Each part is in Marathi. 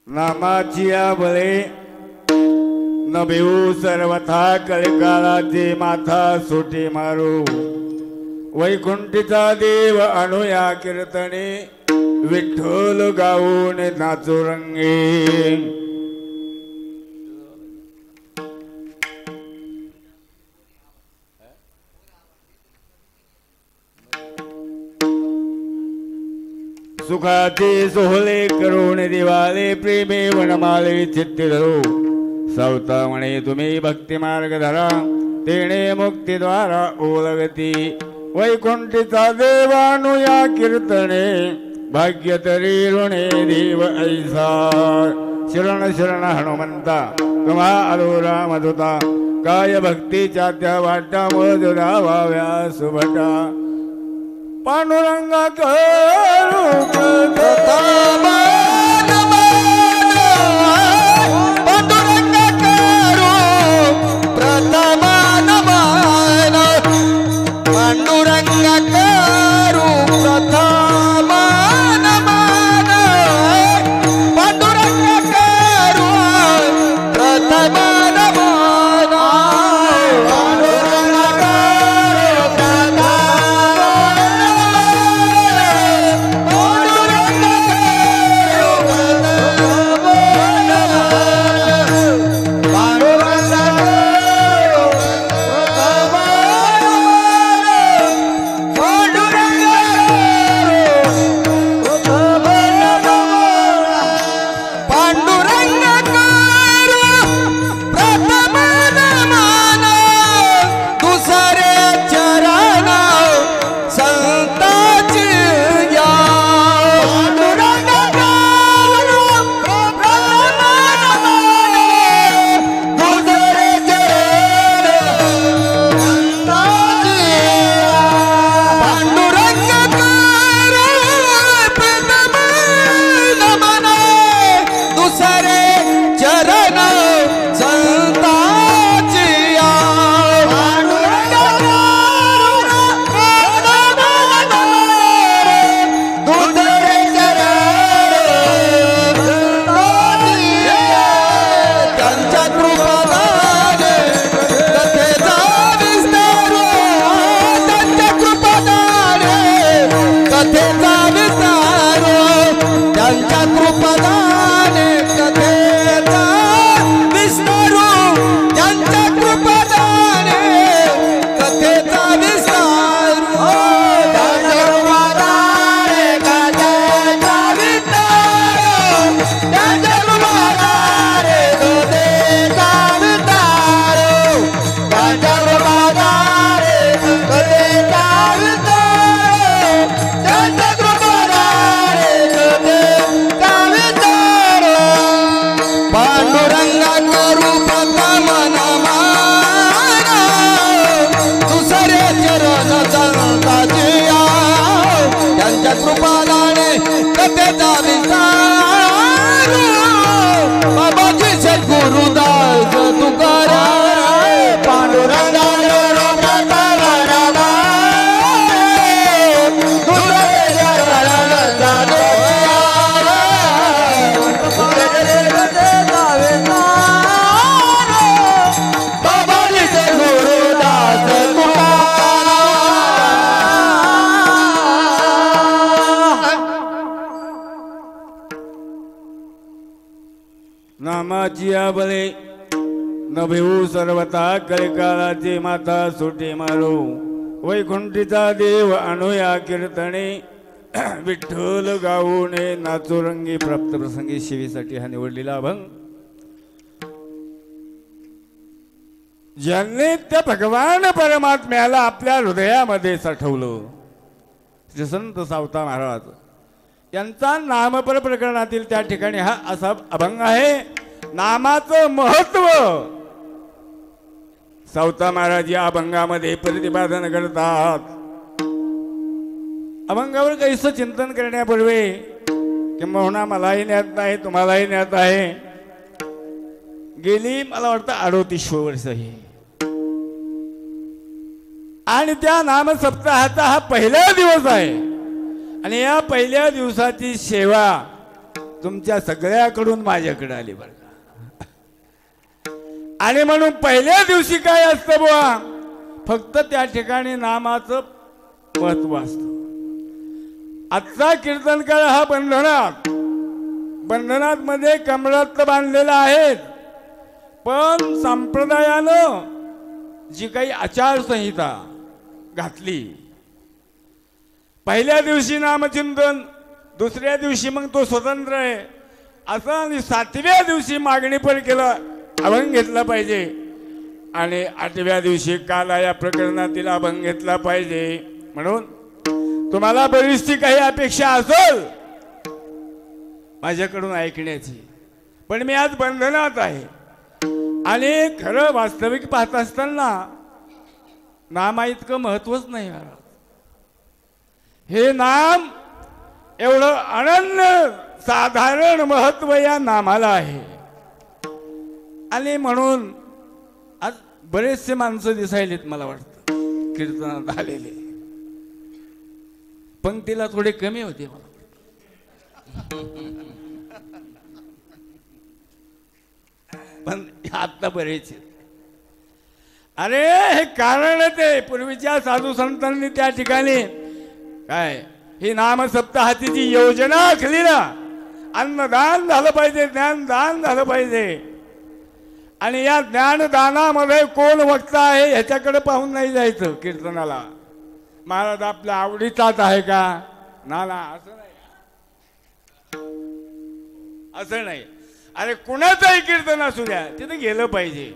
नामाची बळे न भिवू सर्वथा कळकाळाचे माथा सोटी मारू वैकुंठीचा देव अनुया कीर्तने विठ्ठल गाऊन नाचू रंगे सुखाचे सोहळे करून दिवाले प्रेमे वनमाले चित्ते धरू सावता म्हणे तुम्ही भक्ती मार्ग धरा तेणे मुक्तीद्वारा ओलगती वैकुंठीचा देवानुया कीर्तने भाग्य तरी ऋणे देव ऐसा शरण शरण हनुमंता तुम्हा आलो रामदूता काय भक्तीच्या त्या वाटा मधुरा वाव्या सुभटा पांडुरंगा करू पांडुरंगा करू प्रथमा नमन पांडुरंगा करू प्रथमा नमन पांडुरंगा करू प्रथमा नामाची बळे न भिवू सर्वता कळकाळाचे माथा सोटी मारू वैकुंठीचा देव अनुया कीर्तने विठ्ठल गाऊन नाचू रंगी प्राप्त प्रसंगी शिवीसाठी हा निवडलेला अभंग ज्यांनी त्या भगवान परमात्म्याला आपल्या हृदयामध्ये साठवलं श्री संत सावता महाराज यांचा नामपर प्रकरणातील त्या ठिकाणी हा असा अभंग आहे. नामाचं महत्व सावता महाराज या अभंगामध्ये प्रतिपादन करतात. अभंगावर काहीसं चिंतन करण्यापूर्वी किंवा मलाही ज्ञात नाही तुम्हालाही ज्ञात आहे गेली मला वाटतं 38 वर्ष ही आणि त्या नाम सप्ताहाचा हा पहिला दिवस आहे आणि या पहिल्या दिवसाची सेवा तुमच्या सगळ्याकडून माझ्याकडे आली बरं का. आणि म्हणून पहिल्या दिवशी काय असतं बुवा, फक्त त्या ठिकाणी नामाचं महत्व असतं. आजचा कीर्तनकार हा बंधनात मध्ये कमळात बांधलेला आहे, पण संप्रदायानं जी काही आचारसंहिता घातली, पहिल्या दिवशी नामचिंतन, दुसऱ्या दिवशी मग तो स्वतंत्र आहे असं, आणि 7व्या दिवशी मागणी पण केलं, अभंग घेतला पाहिजे, आणि 8व्या दिवशी काला या प्रकरणातील अभंग घेतला पाहिजे. म्हणून तुम्हाला बरीचशी काही अपेक्षा असेल माझ्याकडून ऐकण्याची, पण मी आज बंधनात आहे. आणि खरं वास्तविक पाहत असताना नामा इतकं महत्वच नाही. हे नाम एवढं अनन्य साधारण महत्व या नामाला आहे. आणि म्हणून आज बरेचसे माणसं दिसायलेत मला वाटतं कीर्तनात आलेले, पंक्तीला थोडे कमी होते मला. पण आता बरेच. अरे हे कारण ते पूर्वीच्या साधू संतांनी त्या ठिकाणी काय ही नाम सप्ताहाची योजना आखली ना. अन्नदान झालं पाहिजे, ज्ञानदान झालं पाहिजे, आणि या ज्ञानदानामध्ये कोण वक्ता आहे ह्याच्याकडे पाहून नाही जायचं कीर्तनाला. महाराज आपल्या आवडीचाच आहे का, ना असं नाही, असं नाही. अरे कुणाचंही कीर्तन असू द्या, तिथे गेलं पाहिजे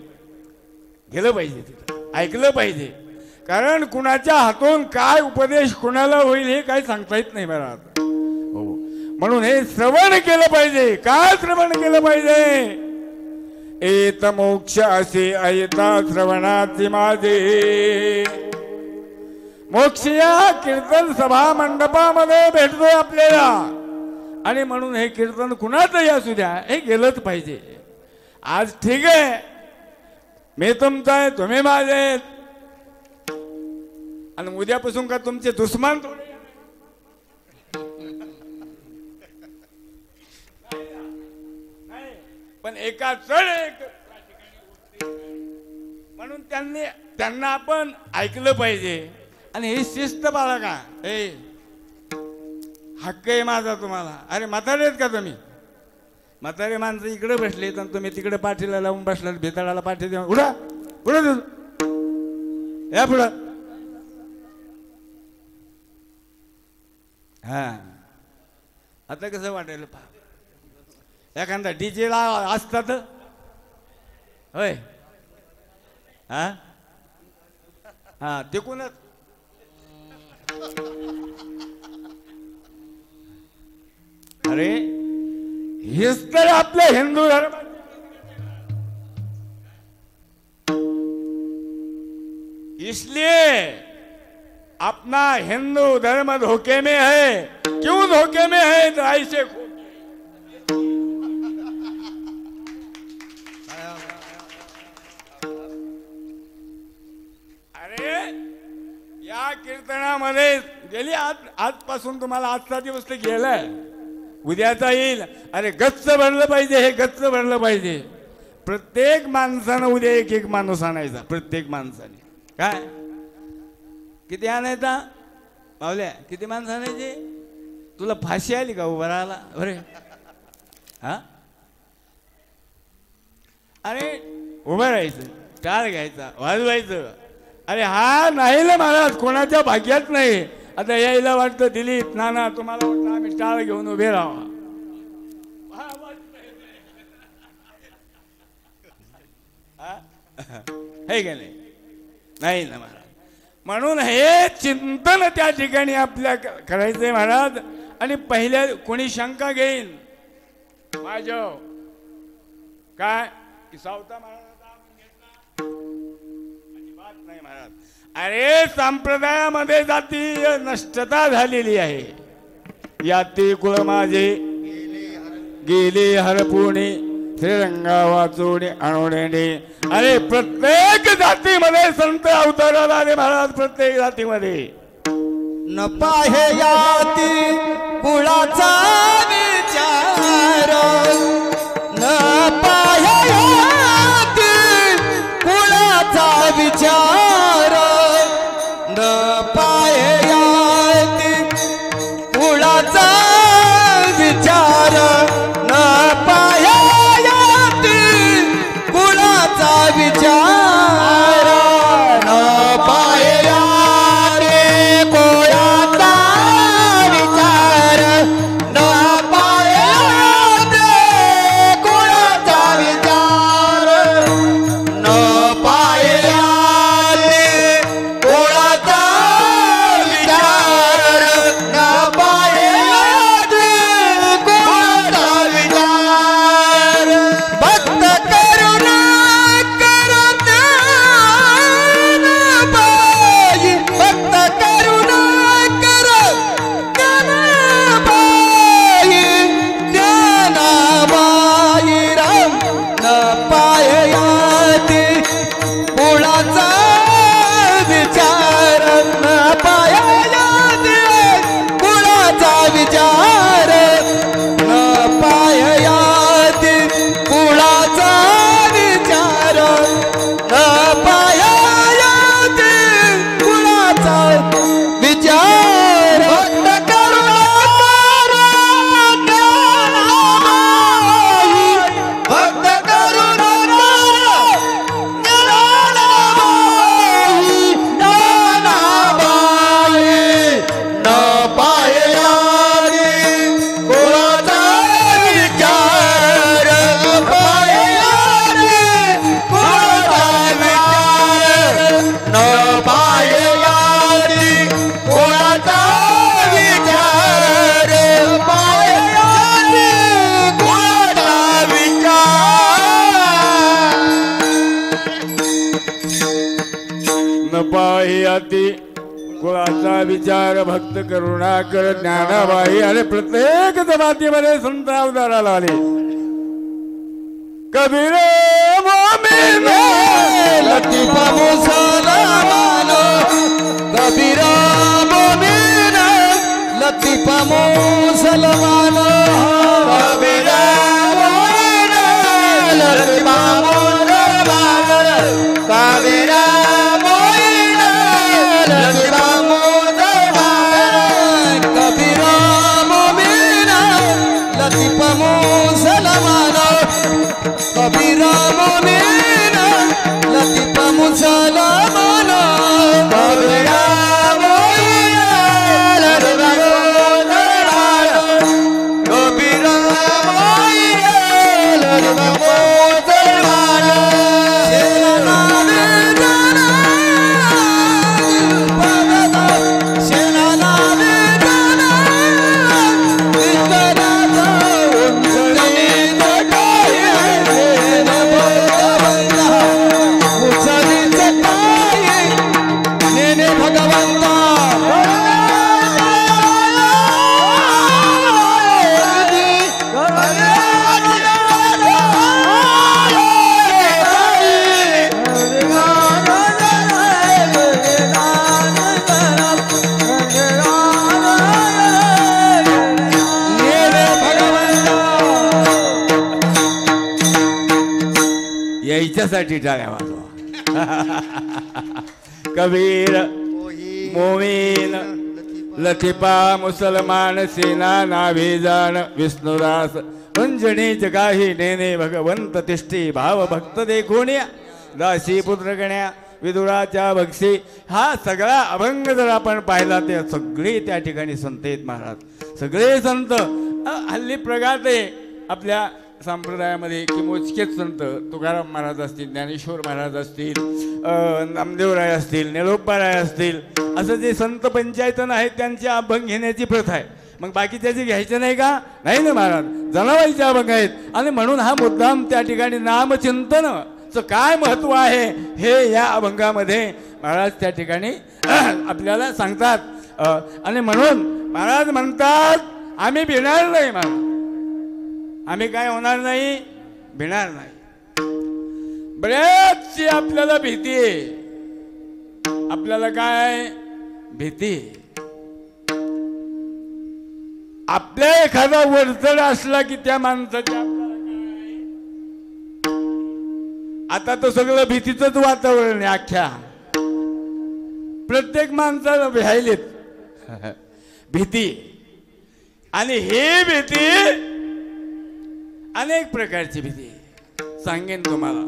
तिथं ऐकलं पाहिजे. कारण कुणाच्या हातून काय उपदेश कुणाला होईल हे काही सांगता येत नाही महाराज. हो, म्हणून हे श्रवण केलं पाहिजे. काय श्रवण केलं पाहिजे? एत मोक्ष असे ऐता श्रवणाचे माझे. मोक्ष या कीर्तन सभा मंडपामध्ये भेटतोय आपल्याला, आणि म्हणून हे कीर्तन कुणाचंही असू द्या हे गेलंच पाहिजे. आज ठीक आहे, मी तुमचा आहे, तुम्ही माझे, आणि उद्यापासून का तुमचे दुश्मन थोडे. पण एका चढ एक, म्हणून त्यांना आपण ऐकलं पाहिजे. आणि हे शिस्त बाळगा, हे हक्क आहे माझा तुम्हाला. अरे म्हातारे आहेत का तुम्ही? म्हातारे माणसं इकडे बसले तर तुम्ही तिकडे पाठीला लावून बसला, भिताळाला पाठी देऊन उडा पुढे या पुढं. हा आता कसं वाटेल पहा, एखादा डीजे ला असतात होय. हा हा तिकूनच अरे हेच तर आपल्या हिंदू धर्म. इसलिए अपना हिंदू धर्म धोखे में है. क्यों धोखे में है? तो ऐसे अरे या कीर्तनामध्ये गेली आजपासून तुम्हाला आजचा दिवस तर गेलाय, उद्याचा येईल. अरे गच्च भरलं पाहिजे, हे गच्च भरलं पाहिजे. प्रत्येक माणसानं उद्या एक एक माणूस आणायचा, प्रत्येक माणसाने. काय किती आणायचा पावल्या? किती माणसं आणायचे? तुला फाशी आली का उभा राहिला बरे? हा अरे उभं राहायचं, टाळ घ्यायचा, वाजवायचं. अरे हा नाही ना महाराज, कोणाच्या भाग्यात नाही. आता यायला वाटतं दिलीप नाना तुम्हाला वाटतं आम्ही टाळ घेऊन उभे राहा. हे गेले नाही ना महाराज. म्हणून हे चिंतन त्या ठिकाणी आपल्या करायचंय महाराज. आणि पहिल्या कोणी शंका घेईल माझ्या काय की सावता महाराजांचा अजिबात नाही महाराज. अरे संप्रदायामध्ये जातीय नष्टता झालेली आहे. याती कुळ माझे गेले हरपुणे, श्रीरंगा वाचोणे आणोणे. अरे प्रत्येक जातीमध्ये संत अवताराला आले महाराज, प्रत्येक जातीमध्ये. न पाहे याती कुळाचा विचार, न पाहि अति कुळाचा विचार भक्त करुणाकर ज्ञानाबाई. अरे प्रत्येक जमातीमध्ये संत अवताराला आले. कबीर मोमीन लतीफा मुसलमान कबीर मोमीन लतीफा मुसलमान कबीर मोमीन लतीफा मुसलमान कबीर मोमीन लतीफा मुसलमान कबीर मोमीन लतीफा मुसलमान कबीर मोमीन लतीफा मुसलमान कबीर मोमीन लतीफा मुसलमान कबीर मोमीन लतीफा मुसलमान याच्यासाठी टाळ्या वाजवा. कबीर मोमीन लतीफा मुसलमान सेना नाभिजान विष्णुदास मंजणी जगाही नेने भगवंत तिष्ठी भाव भक्त देखोण्या दासी पुत्र गण्या विदुराच्या बक्षी. हा सगळा अभंग जर आपण पाहिला ते सगळे त्या ठिकाणी संत आहेत महाराज. सगळे संत हल्ली प्रगात आहे आपल्या संप्रदायामध्ये की मोजकेच संत तुकाराम महाराज असतील, ज्ञानेश्वर महाराज असतील, नामदेवराय असतील, निलोपाराय असतील, असं जे संत पंचायतन आहेत त्यांचे अभंग घेण्याची प्रथा आहे. मग बाकी त्याचे घ्यायचे नाही का? नाही ना महाराज, जनाबाईचे अभंग आहेत. आणि म्हणून हा मुद्दाम त्या ठिकाणी नामचिंतनचं काय महत्त्व आहे हे या अभंगामध्ये महाराज त्या ठिकाणी आपल्याला सांगतात. आणि म्हणून महाराज म्हणतात आम्ही भिणार नाही महाराज, आम्ही काय होणार नाही, भिणार नाही. बऱ्याचशी आपल्याला भीती आहे. आपल्याला काय भीती? आपल्या एखादा वरचढ असला की त्या माणसाच्या आता तर सगळं भीतीचंच वातावरण आहे. अख्ख्या प्रत्येक माणसाला भ्यायलेत भीती. आणि ही भीती अनेक प्रकारची भीती सांगेन तुम्हाला.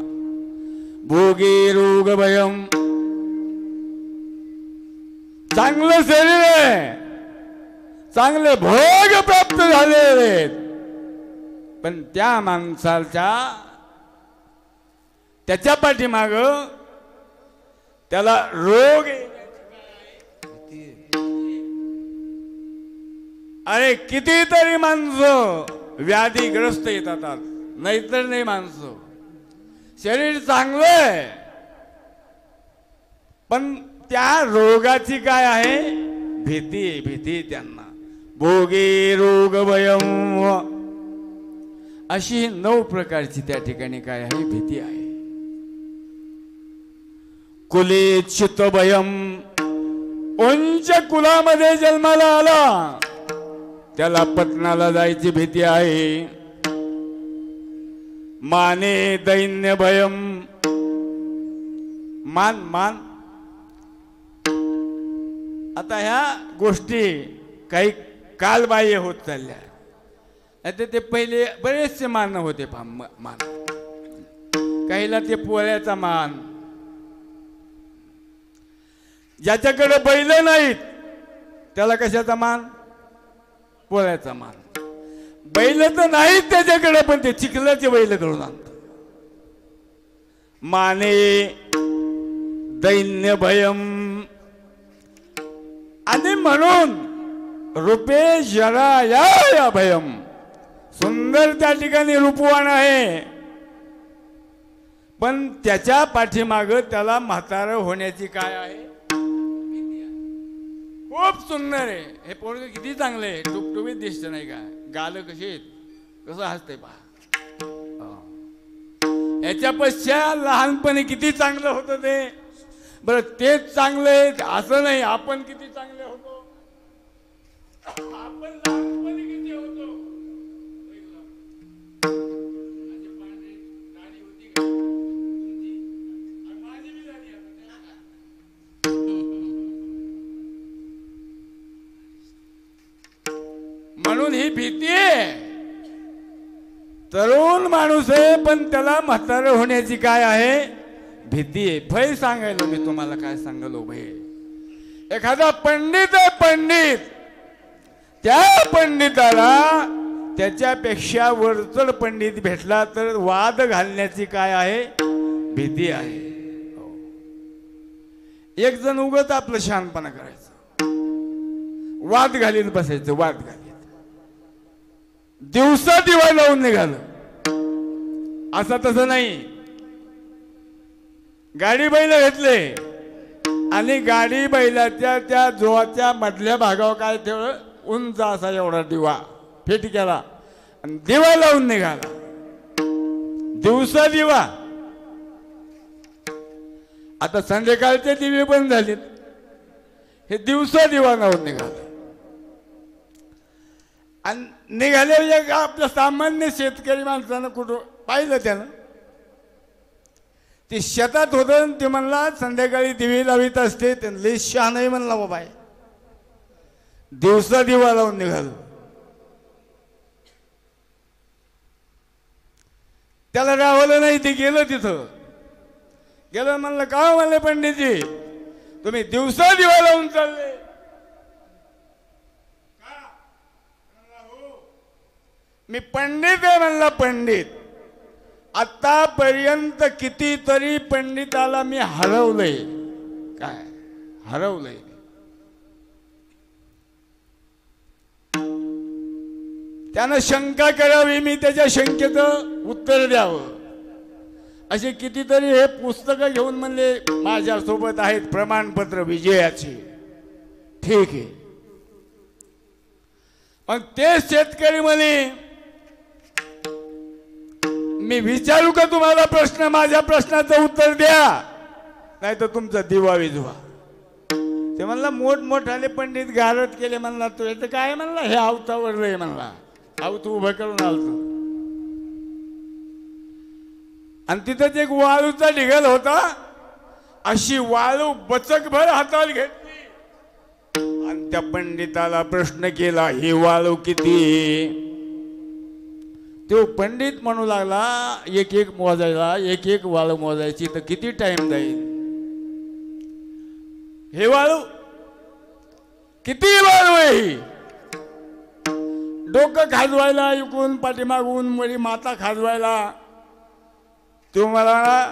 भोगी रोग भयम, चांगलं शरीर आहे, चांगले भोग प्राप्त झालेले, पण त्या माणसाच्या त्याच्या पाठीमाग त्याला रोग. अरे कितीतरी माणसं व्याधीग्रस्त येतात, नाहीतर नाही माणसं. शरीर चांगलं आहे पण त्या रोगाची काय आहे, भीती. भीती त्यांना. भोगी रोग भयम, अशी 9 प्रकारची त्या ठिकाणी काय आहे, भीती आहे. कुलेचित भयम, उंच कुलामध्ये जन्माला आला त्याला पटनाला जायची भीती आहे. माने दैन्य भयम, मान मान. आता ह्या गोष्टी काही कालबाह्य होत चालल्या. आता ते पहिले बरेचसे मान होते मान. काहीला ते पोळ्याचा मान, ज्याच्याकडे बैल नाहीत त्याला कशाचा मान, पोळ्याचा मान. बैल तर नाहीत त्याच्याकडे पण ते चिखलाचे बैल करून आणतात. माने दैन्य भयम. आणि म्हणून रूपे जराया भयम, सुंदर त्या ठिकाणी रूपवान आहे पण त्याच्या पाठीमाग त्याला म्हातारं होण्याची काय आहे? खूप सुंदर आहे हे पोरग, किती चांगले आहे, टुकटुकीत दिसत नाही का, गाल कशी आहेत, कसं हसते पहा. याच्या पश्चात लहानपणी किती चांगलं होतं ते. बरं तेच चांगले असं नाही, आपण किती चांगले होतो, आपण लहानपणी किती होतो. म्हणून ही भीती आहे. तरुण माणूस आहे पण त्याला म्हातारं होण्याची काय आहे? भीती आहे. भय सांगायलो मी तुम्हाला, काय सांगलो भय. एखादा पंडित आहे, पंडित, त्या पंडिताला त्याच्यापेक्षा वरचढ पंडित भेटला तर वाद घालण्याची काय आहे? भीती आहे. एक जण उगत आपलं शहाणपणा करायचं, वाद घालीत बसायचं, वाद घालीत. दिवसा दिवा लावून निघालं. असं तसं नाही. गाडी बैल घेतले आणि गाडी बैलाच्या त्या जोवाच्या मधल्या भागावर काय ठेवलं, उंच असा एवढा दिवा फिट केला आणि दिवा लावून निघाला. दिवसा दिवा. आता संध्याकाळचे दिवे बंद झालेत, हे दिवसा दिवा लावून निघाला. आणि निघाले आपलं सामान्य शेतकरी माणसानं कुठं पाहिलं त्यानं, ते शेतात होतं. ते म्हणला संध्याकाळी दिवे लावित असते, लय शहाणा नाही म्हणला बाबा, दिवसा दिवा लावून निघालो. त्याला राहवलं नाही, ते गेलं तिथं. गेलं म्हणलं का म्हणले पंडितजी तुम्ही दिवसा दिवा लावून चालले? मी पंडित आहे म्हणला. पंडित आतापर्यंत कितीतरी पंडिताला मी हरवलंय. काय हरवलंय? त्यानं शंका करावी, मी त्याच्या शंकेचं उत्तर द्यावं. असे कितीतरी हे पुस्तकं घेऊन म्हणले माझ्यासोबत आहेत प्रमाणपत्र विजयाचे. ठीक आहे. मग ते शेतकरी म्हणे मी विचारू का तुम्हाला प्रश्न? माझ्या प्रश्नाचं उत्तर द्या, नाही तर तुमचा दिवा विझवा. ते म्हणला मोठमोठाले पंडित गारद केले. म्हणला तू याचं काय? म्हणला हे आवतावरलंय. म्हणला आवत उभं करून आलतो. आणि तिथंच एक वाळूचा ढिगाल होता. अशी वाळू बचकभर हातात घेतली आणि त्या पंडिताला प्रश्न केला, ही वाळू किती? तो पंडित म्हणू लागला एक एक मोजायला, एक एक वाळू मोजायची तर किती टाइम जाईल? हे वाळू किती वाळू आहे ही? डोकं खाजवायला इकडून पाठीमागून मरी माता खाजवायला. तो मला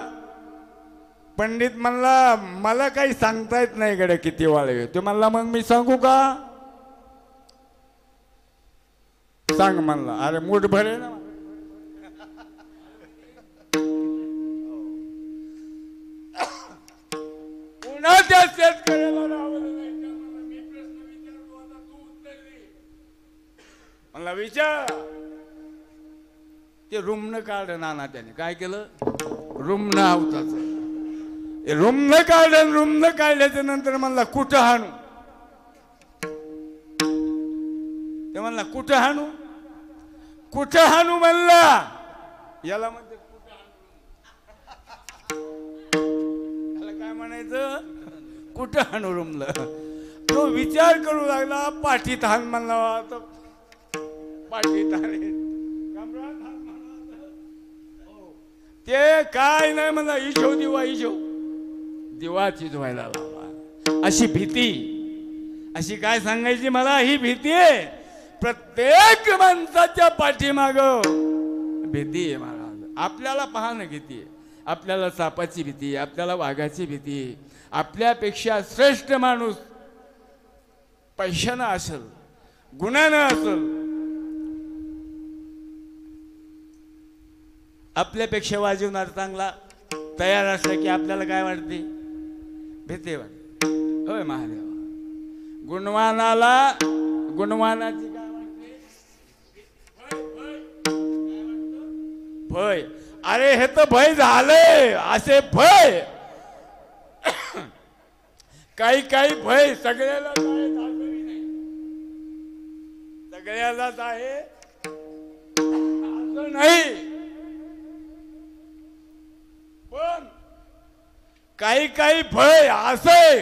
पंडित म्हणला मला काही सांगता येत नाही गड्या किती वाळू. तो म्हणला मग मी सांगू का? सांग म्हणला. अरे मूठ भरे ना. पुन्हा त्या शेतकऱ्याला राहवलं नाही. मी प्रश्न विचारतो, आता तू उत्तर दे. म्हणला विचार. ते रुमन काढलं नाना. त्याने काय केलं? रुमन आवताच रुमन काढलं. रुमन काढल्याच्या नंतर म्हणला कुठं हाणू? ते म्हणला कुठं हाणू? कुठं हाणू म्हणला. याला म्हणते कुठं हाणू. याला काय म्हणायचं? कुठं हाणू रुमलं. तो विचार करू लागला. पाठीत हाण म्हणला. पाठीत हाणे ते काय नाही म्हणला. इशो दिवा, इशो दिवा चिजवायला लावला. अशी भीती. अशी काय सांगायची मला? ही भीती आहे. प्रत्येक माणसाच्या पाठीमाग भीती आहे महाराज. आपल्याला पाहणं भीती आहे. आपल्याला सापाची भीती आहे, आपल्याला वाघाची भीती आहे. आपल्यापेक्षा श्रेष्ठ माणूस पैशानं असेल, गुणानं असेल, आपल्यापेक्षा वाजवणार चांगला तयार असलं की आपल्याला काय वाटते? भीती वाटते. होय महादेव. गुणवानाला गुणवानाची काय वाटते? भय. अरे हे तर भय झालंय. असे भय काही काही भय सगळ्यालाच आहे, सगळ्यालाच आहे असं नाही. पण काही काही भय असं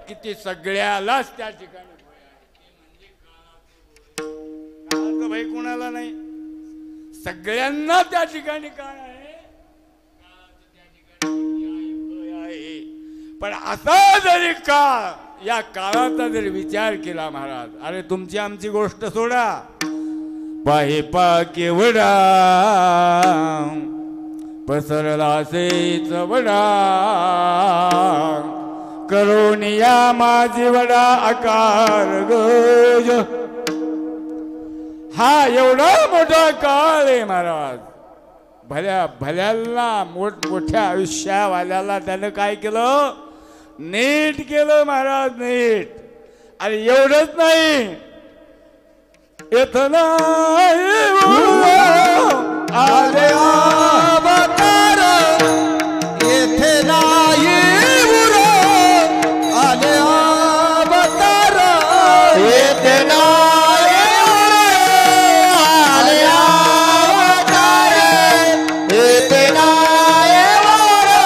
की ते सगळ्यालाच त्या ठिकाणी भय आहे. ते म्हणजे काळाचं भय कोणाला नाही, सगळ्यांना त्या ठिकाणी काय आहे? काळाचं त्या ठिकाणी भय आहे. पण असा जरी काळ, या काळाचा जरी विचार केला महाराज, अरे तुमची आमची गोष्ट सोडा, पाहे केवडा पसरला सेच वडा, करोनिया माझी वडा आकार गज. हा एवढा मोठा काळ आहे महाराज. भल्या भल्याला मोठमोठ्या आयुष्यावाल्याला त्यानं काय केलं? नीट केलं महाराज, नीट. अरे एवढंच नाही, इथं नाही आले अवतार, येथे नाही उरो. आले अवतार, येथे नाही उरो. आले अवतार, येथे नाही उरो.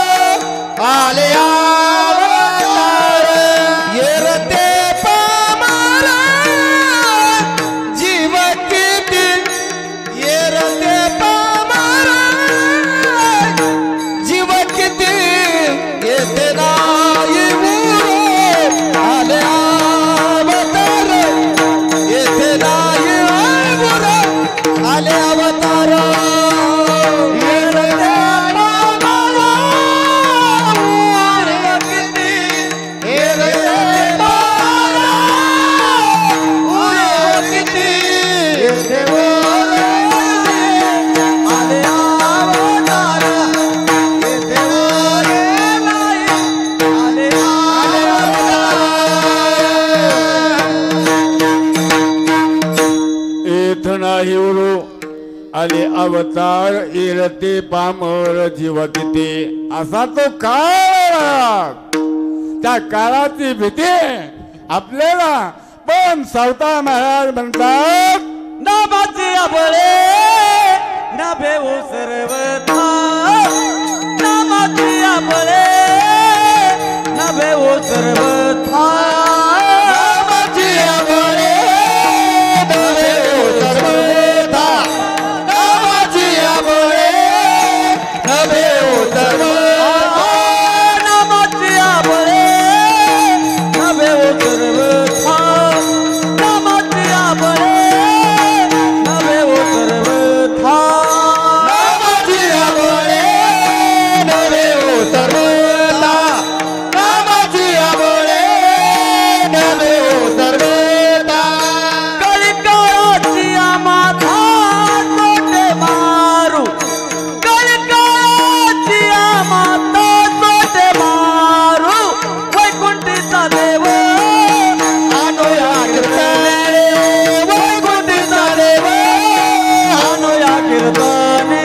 आले अवतार, येरते पामारा जीव किती. येरते पामारा जीव किती. येते नाही उरो. आले अवतार, येते नाही उरो. आले अवतार, येरते पामारा जीव किती. येरते पामारा उरो किती. येते उरो. आले अवतार, येते उरो नाही. आले इथं नाही उरो. आले अवतार, इरते पामर जीव किती. असा तो काळ. त्या काळाची भीती आपल्याला. पण सावता महाराज म्हणतात, नामाची आबळे ना भेऊ सर्वथा. नामाची आबळे ना भेऊ सर्वथा. नामाची आबळे ना भेऊ सर्वथा. नामाची आबळे ना भेऊ सर्वथा. नामाची आबळे ना भेऊ सर्वथा. नामाची आबळे नवे सर्वथा. नामाची आबळे नवे सर्वथा. नामाची आबळे नवे सर्वथा. कलिकाळाची आमाथा तोटे मारू. कलिकाळाची आमाथा तोटे मारू. वैकुंठीचा देव आणूया कीर्तने. वैकुंठीचा देव आणूया कीर्तने.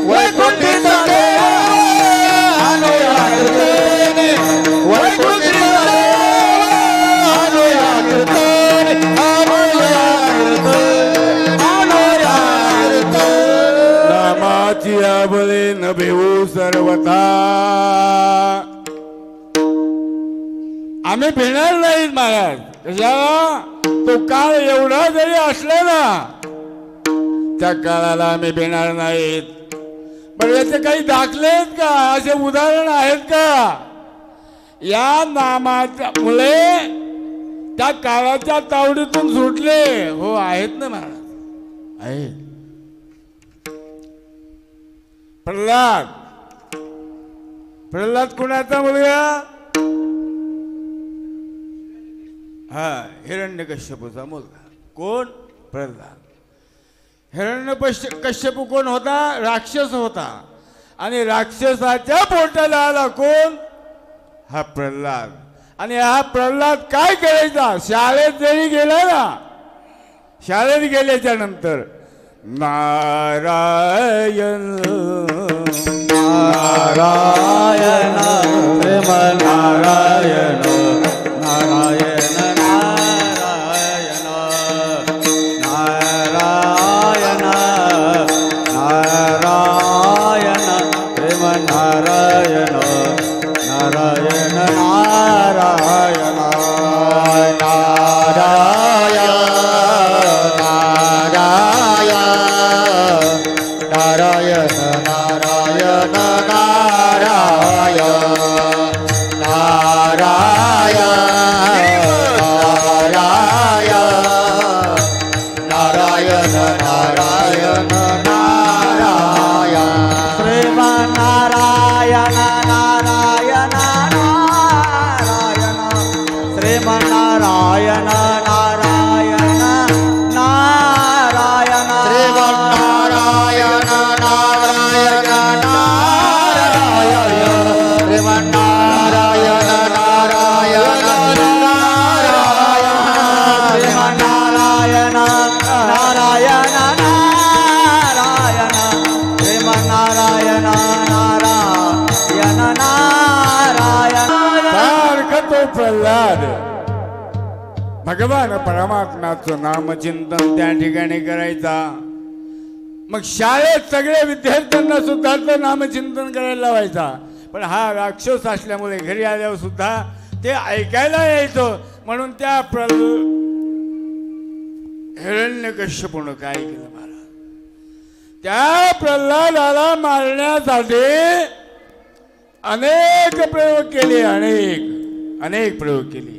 वैकुंठीचा देव आणूया कीर्तने. वैकुंठीचा देव आणूया कीर्तने. आणूया कीर्तने. आणूया कीर्तने. नामाची आबळे न भेऊ सर्वथा. आम्ही भिणार नाहीत महाराज. कशाला? तो काळ एवढा जरी असला ना, त्या काळाला आम्ही भिणार नाहीत. पण याचे काही दाखले आहेत का? असे उदाहरण आहेत का? या नामाच्या मुळे त्या काळाच्या तावडीतून सुटले. हो आहेत ना महाराज, आहेत. प्रल्हाद, प्रल्हाद कुणाचा मुलगा? हा हिरण्यकश्यपूचा मुलगा. कोण? प्रल्हाद. हिरण्यकश्यपू कोण होता? राक्षस होता. आणि राक्षसाच्या पोटाला आला कोण? हा प्रल्हाद. आणि हा प्रल्हाद काय करायचा? शाळेत जरी गेला ना, शाळेत गेल्याच्या नंतर नारायण नारायण प्रेम नारायण नारायण नारायण नारायण नारायण प्रेम नारायण नारायण नारायण नारायण नारायण नारायण नारायण नारायण प्रेम नारायण नारायण नारायण प्रेम नारायण नारायण नारायण प्रेम नारायण नारायण नारायण प्रेम नारायण नारायण नारायण नारायण नारायण प्रेम नारायण नारायण नारायण सारखा तो प्रल्हाद भगवान परमात्म्याचं नामचिंतन त्या ठिकाणी करायचा. मग शाळेत सगळ्या विद्यार्थ्यांना सुद्धा तो नामचिंतन करायला लावायचा. पण हा राक्षस असल्यामुळे घरी आल्यावर सुद्धा ते ऐकायला यायचं. म्हणून त्या हिरण्यकश्यपूनं काय केलं महाराज? त्या प्रल्हादाला मारण्यासाठी अनेक प्रयोग केले. अनेक प्रयोग केले.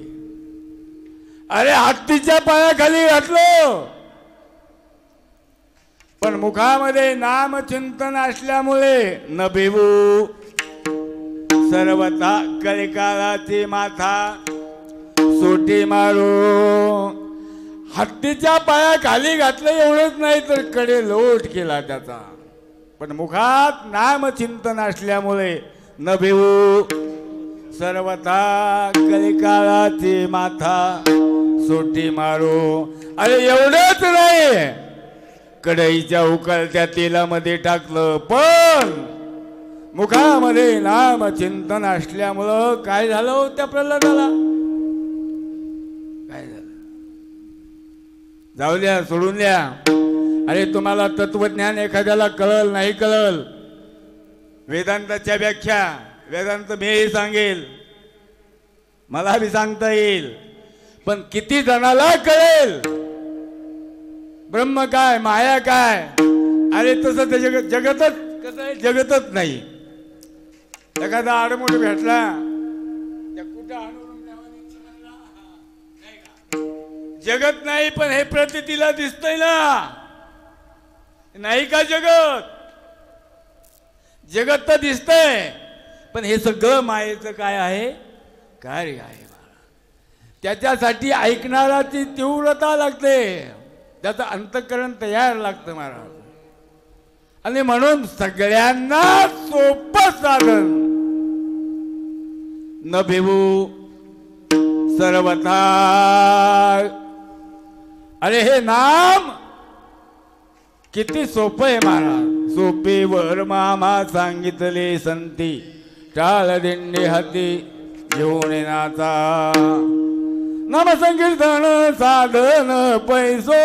अरे हत्तीच्या पायाखाली घातलं. पण मुखामध्ये नामचिंतन असल्यामुळे न भिवू सर्वथा कलिकालाची माथा सोटी मारू. हत्तीच्या पायाखाली घातलं एवढंच नाही तर कडे लोट केला त्याचा. पण मुखात नामचिंतन असल्यामुळे न भिवू सर्वथा कलिकालाची माथा सोटी मारू. अरे एवढंच नाही, कढईच्या उकळत्या तेलामध्ये टाकलं. पण मुखामध्ये नामचिंतन असल्यामुळं काय झालं? त्या प्रल्हादाला काय झालं? जाऊ द्या, सोडून द्या. अरे तुम्हाला तत्वज्ञान एखाद्याला कळल नाही कळल, वेदांताच्या व्याख्या वेदांत मीही सांगेल, मला बी सांगता येईल. पण किती जणाला कळेल ब्रह्म काय माया काय? अरे तसं ते जगतच कसं आहे, जगतच नाही. एखादा आडमोड भेटला त्या कुठं आणून जगत नाही. पण हे प्रतितीला दिसतंय ना, नाही का? जगत तर दिसतंय, पण हे सगळं मायेचं काय आहे? कार्य आहे. त्याच्यासाठी ऐकणाराची तीव्रता लागते, त्याचं अंतःकरण तयार लागतं महाराज. आणि म्हणून सगळ्यांना सोपं साधन न भिवू सर्वथा. अरे हे नाम किती सोपं आहे महाराज. सोपे वर मामा सांगितले संती, टाळ दिंडे हाती घेऊन येण्याचा. नाम संकीर्तन साधन पैसो,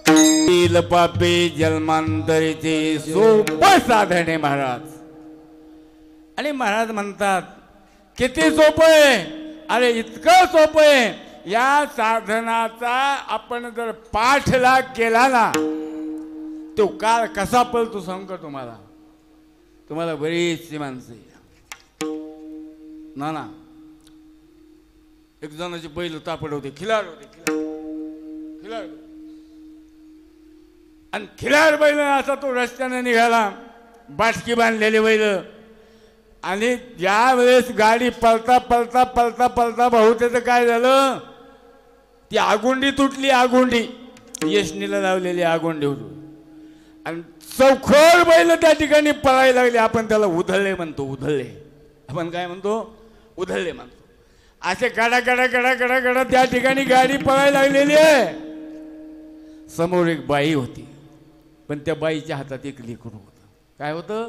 तिल पापे जन्मांतरीचे सोपं साधन आहे महाराज. आणि महाराज म्हणतात किती सोपं आहे. अरे इतकं सोपं आहे, या साधनाचा आपण जर पाठलाग केला ना, तो काळ कसा पळतो सांगतो तुम्हाला. तुम्हाला बरीचशी माणसं ना एक जणाची बैल तापड होते, खिलार होते, खिलार. आणि खिलार बैल असा तो रस्त्याने निघाला, बाटकी बांधलेली बैल. आणि ज्या वेळेस गाडी पळता पळता पळता पळता भाऊ त्याचं काय झालं, ती आगोंडी तुटली, आगोंडी यशनीला लावलेली आगोंडी होती आणि चौखर बैल त्या ठिकाणी पळायला लागले. आपण त्याला उधळले म्हणतो, उधळले. आपण काय म्हणतो? उधळले म्हणतो. असे गाडा गाडा गाडा गाडा गाडा त्या ठिकाणी गाडी पळायला लागलेली आहे. समोर एक बाई होती, पण त्या बाईच्या हातात एक लेकरू होतं. काय होतं?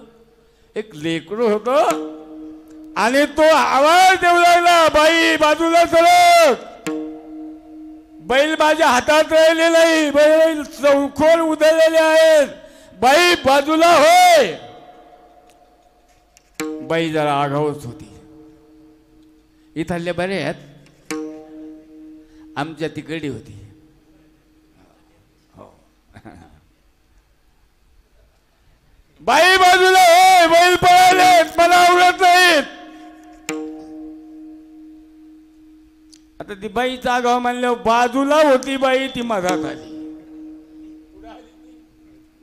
एक लेकरू होतं आणि तो आवाज देऊ लागला, बाई बाजूला सरक. बैल माझ्या हातात राहिले नाही, बैल चौखोर उधळलेले आहेत, बाई बाजूला होय. बाई जरा आगाऊच होती. इथले बरे आहेत, आमच्या तिकडे होती. हो. बाई बाजूला होय, बैल पळालेत, मला आवडत नाहीत. आता ती बाईचा आगाव म्हणल्यावर बाजूला होती बाई, ती मधात आली.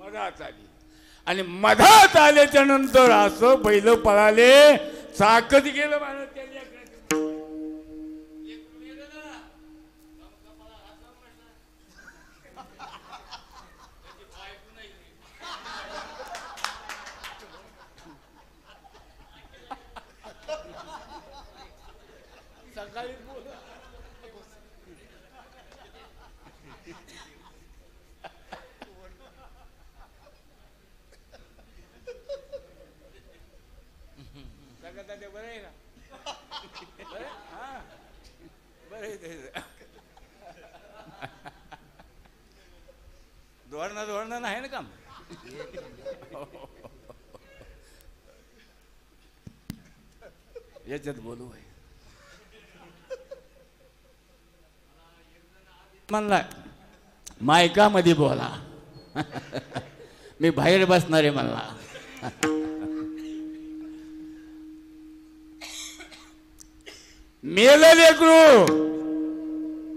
मधात आली आणि मधात आल्याच्या नंतर असं बैल पळाले, चाकत गेलं मला त्या सकाळी बरं आहे का? बरं? हा, बरं आहे. धोरणं नाही ना काम. याच्यात बोलू आहे म्हणला, मायकामध्ये बोला. मी बाहेर बसणार आहे म्हणला. मेलं लेकरू.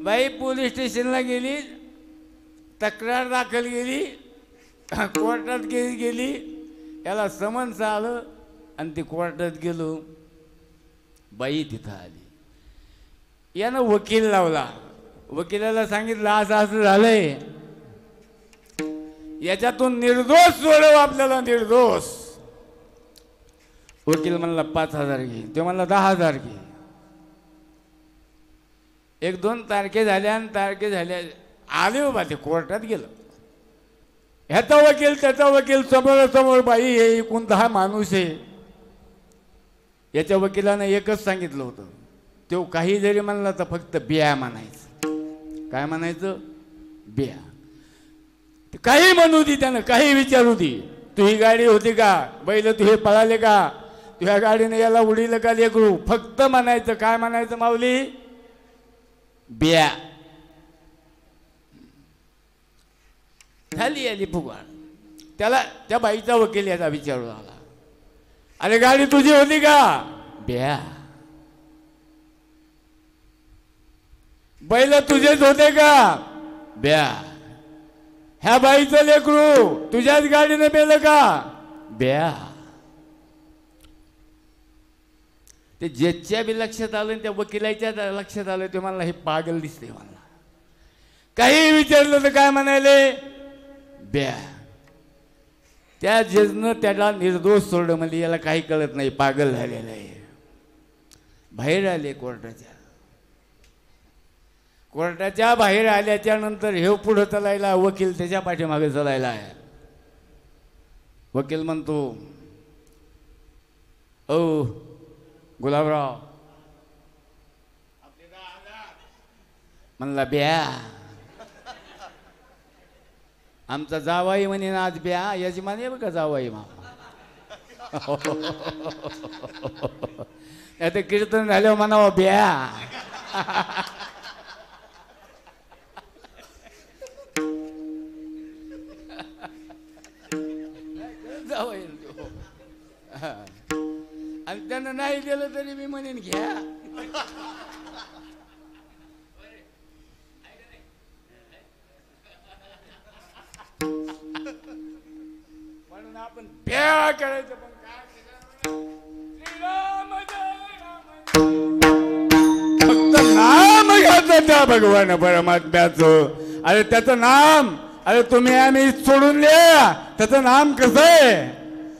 बाई पोलीस स्टेशनला गेली, तक्रार दाखल केली, कोर्टात गेली. याला समन्स आलं आणि ती कोर्टात गेलो. बाई तिथं आली. यानं वकील लावला. वकिलाला सांगितलं असं असं झालंय, याच्यातून निर्दोष सोडव आपल्याला, निर्दोष. वकील म्हणला 5,000 घे, तो म्हणला 10,000 घे. 1-2 तारखे झाल्या आणि तारखे झाल्या आले बाबा. ते कोर्टात गेलं. ह्याचा वकील त्याचा वकील समोरासमोर. बाई हे कोणता माणूस आहे. याच्या वकिलानं एकच सांगितलं होतं, तो काही जरी म्हणला तर फक्त बिया म्हणायचं. काय म्हणायचं? बिया. काही म्हणू दे त्यानं, काही विचारू दे. तुझी गाडी होती का, बैल तुझे पळाले का, तुझ्या गाडीने याला उडीलं का लेकरू, फक्त म्हणायचं. काय म्हणायचं माऊली? बिया. झाली आली फुगाड. त्याला त्या बाईचा वकील याचा विचारू लागला, अरे गाडी तुझी होती का? बिया. बैल तुझेच होते का? बिया. ह्या बाईचं लेकरू तुझ्याच गाडीने मेलं का? बिया. ते ज्याच्या बी लक्षात आलं, त्या वकिलाच्या लक्षात आलं, ते मला हे पागल दिसते. मला काही विचारलं तर काय म्हणाले? ब्या. त्या जजनं त्याला निर्दोष सोडलं. म्हणजे याला काही कळत नाही, पागल झालेला आहे. बाहेर आले कोर्टाच्या बाहेर आल्याच्या नंतर हे पुढं चालायला, वकील त्याच्या पाठीमागे चालायला आहे. वकील म्हणतो, ओ गुलाबराव. म्हणला ब्या. आमचा जावाई म्हणे आज ब्या. यजमान आहे बघा जावाई मामा. आता कीर्तन झाल्यावर म्हणावं ब्या. जावाई आणि त्यानं नाही दिलं तरी मी म्हणेन घ्या. म्हणून आपण प्या करायचं. पण काय श्रीराम जय राम, फक्त नाम घ्या. नावाचं त्या भगवान परमात्म्याचं. अरे त्याचं नाम, अरे तुम्ही आम्ही सोडून द्या, त्याचं नाम कसं आहे?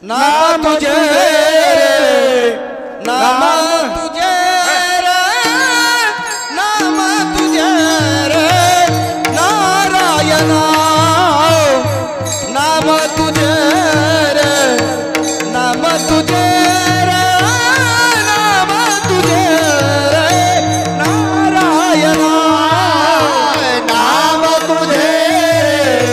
नाम तुझे रे, नाम तुझे रे, नाम तुझे रे नारायणा, नाम तुझे रे, नाम तुझे रे, नाम तुझे रे नारायणा, नाम तुझे रे,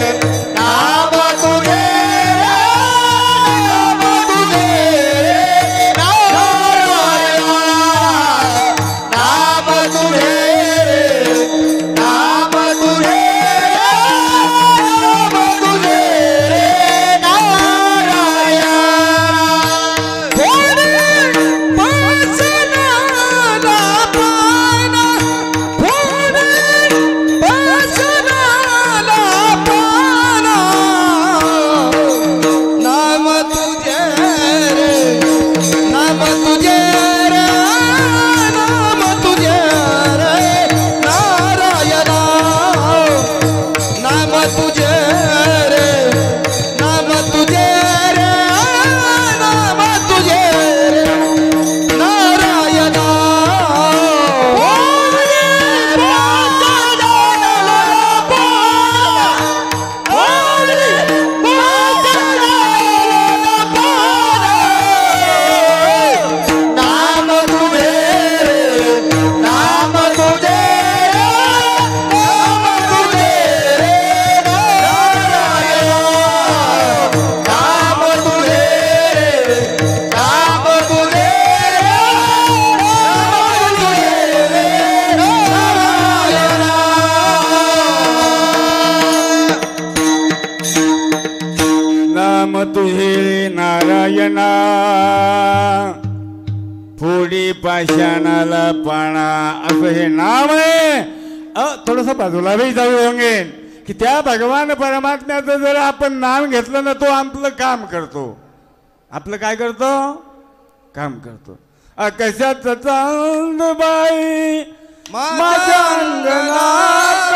नाम तुझे नारायणा, फोडी पाषाणाला पाणा असं हे नाव आहे. थोडस बाजूला बी जाऊ सांगेन की त्या भगवान परमात्म्याचं जर आपण नाम घेतलं ना, तो आपलं काम करतो. आपलं काय करतो? काम करतो. कशाच चांद बाई माझ्या अंगणात,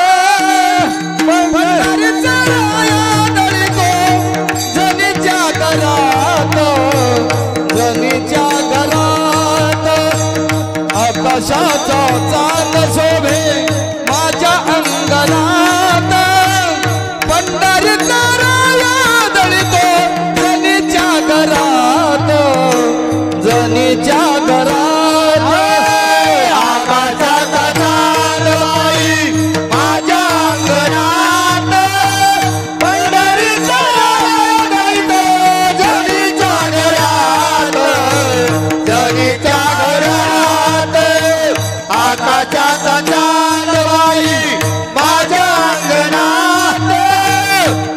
जनीच्या घरात आकाशाचा चांद शोभे माझ्या अंगणात, पंढरीचा राया दळतो जनीच्या घरात, जनीच्या घरात आकाशाचा चांद बाई माझ्या अंगणात, पंढरीचा राया दळतो जनीच्या घरात, जनीच्या घरात आकाशाचा चांद बाई माझ्या अंगणात,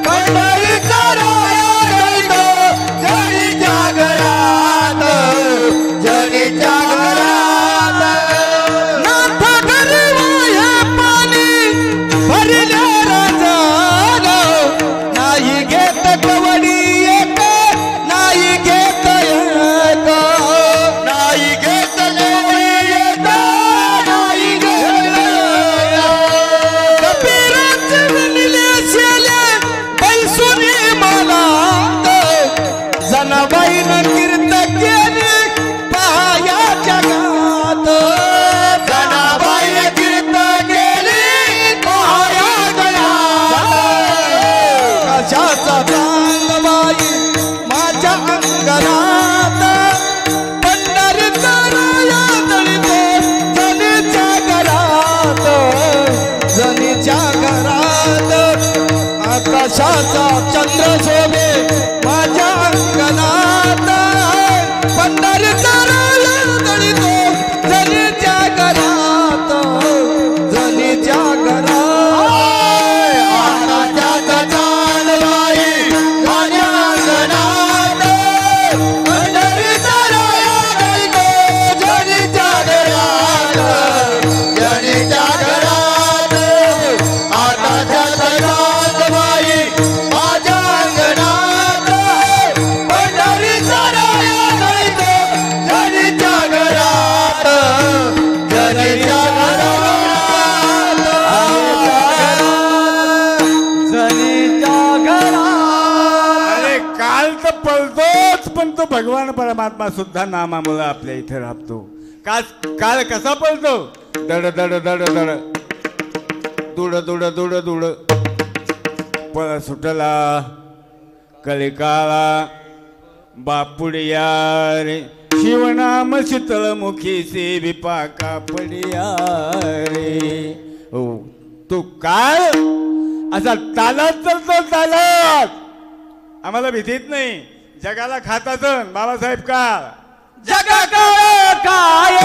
पंढरीचा राया दळतो जनीच्या घरात, जनीच्या घरात. नाथ घरी वाहे पाणी भरल्या राजान, नाही घेत कवडी एक, नाही घेत एक, नाही घेत कवडी एक, नाही घेत एक. कबीराचे विणले शेले बैसुनी मनात, जनाबाईनं कीर्त केली पाया जगात, जनाबाईनं कीर्त केली पाया जगात. कशाचा चांद बाई माझ्या अंगणात, पंढरीचा राया दळतो जनीच्या घरात, जनीच्या घरात आकाशाचा चंद्र शोभे माझ्या अंगणात, पंढरीचा राया दळतो जनीच्या घरात, जनीच्या घरात आकाशाचा चांद बाई माझ्या अंगणात, पंढरीचा राया दळतो जनीच्या घरात, जनीच्या घरात आकाशाचा चांद बाई माझ्या अंगणात, पंढरीचा भगवान परमात्मा सुद्धा नामामुळे आपल्या इथे राबतो. काळ कसा पळतो, दड दड दड दड दुड दुड दुड दुड पळ सुटला कलिकाळा बापुडिया रे शिवनाम शीतळमुखी से विपाका पडिया रे. हो तो काळ असा तालात चालतो तालात. आम्हाला भीतीच नाही, जगाला खातात बाबासाहेब काळ. जगा काय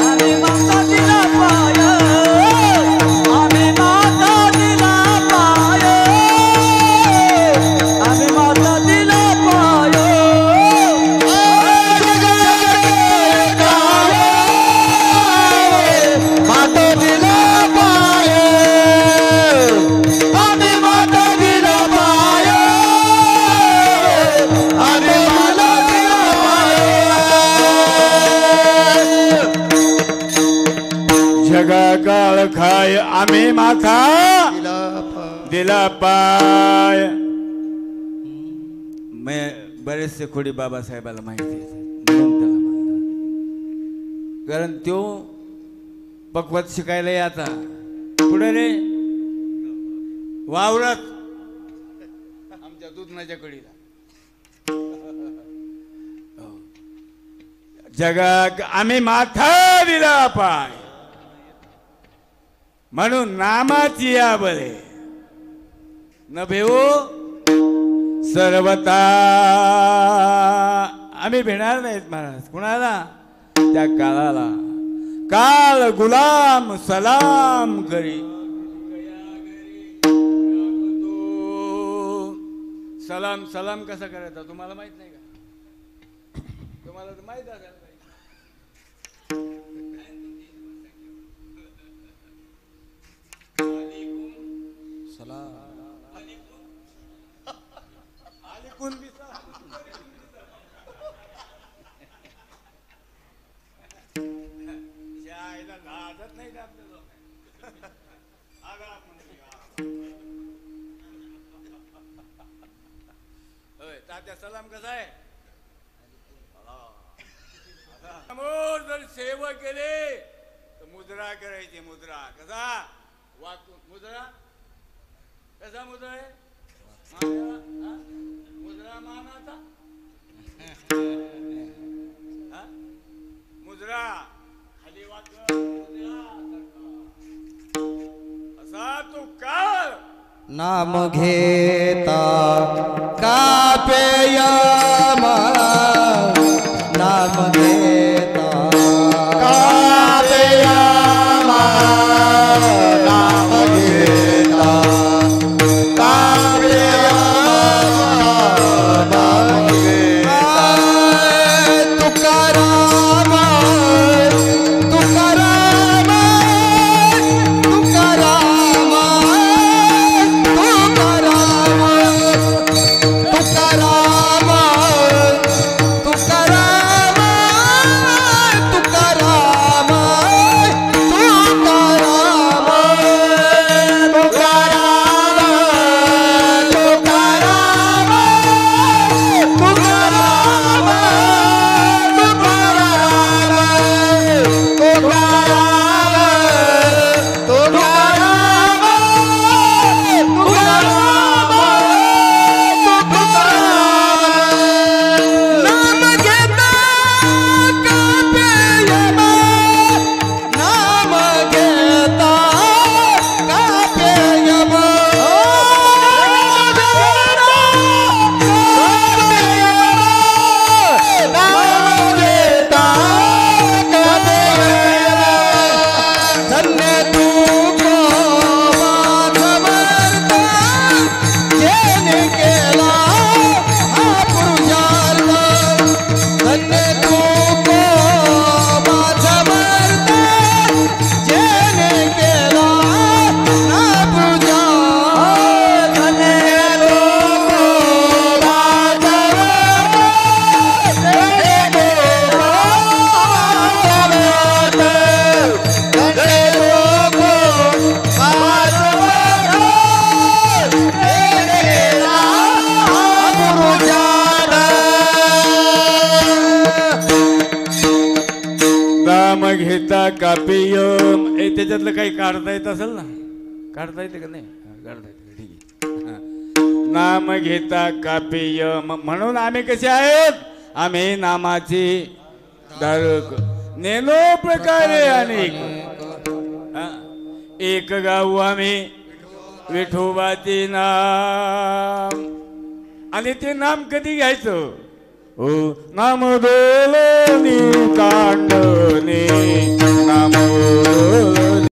आम्ही माता दिला पाय, आम्ही माता दिला पाय, आम्ही माता दिला पाय. माता दिला पाय, आम्ही माता दिला पाय, आम्ही माता जगा काळ खाय आम्ही माथा दिला पाय. बरेचसे खोडी बाबासाहेबाला माहिती आहे म्हणून त्याला म्हणतात. कारण तो पक्वत शिकायला याचा पुढे रे वावरात आमच्या दुधनाच्या कडीला. जगाक आम्ही माथा दिला पाय म्हणून नामाची या बळे न भेवो सर्वता. आम्ही भेटणार नाहीत महाराज कुणाला, त्या काळाला. काळ गुलाम सलाम करी. सलाम सलाम कसा करायचा तुम्हाला माहित नाही का? तुम्हाला तर माहित असेल. तात्या सलाम कसा आहे? समोर जर सेवा केले तर मुद्रा करायची. मुद्रा कसा मुद्रा कसा मुद्रा आहे? मुद्रा मानाचा मुद्रा खाली असा तो काळ. नाम घेता कापेय नाम घेता कापेय नाम घेता कापेय नाम घेता. तुकाराम तुकाराम तुकाराम तुकाराम तुकाराम घेता कापिय त्याच्यातलं काही काढता येत असेल ना काढता येते का नाही काढता येते ठीक आहे नाम घेता कापिय म्हणून आम्ही कसे आहेत आम्ही नामाची धारक नेनो प्रकारे अनेक एक गाऊ आम्ही विठोबाचे नाम आणि ते नाम कधी घ्यायचं ओ नाम बोलनी कांडने नाम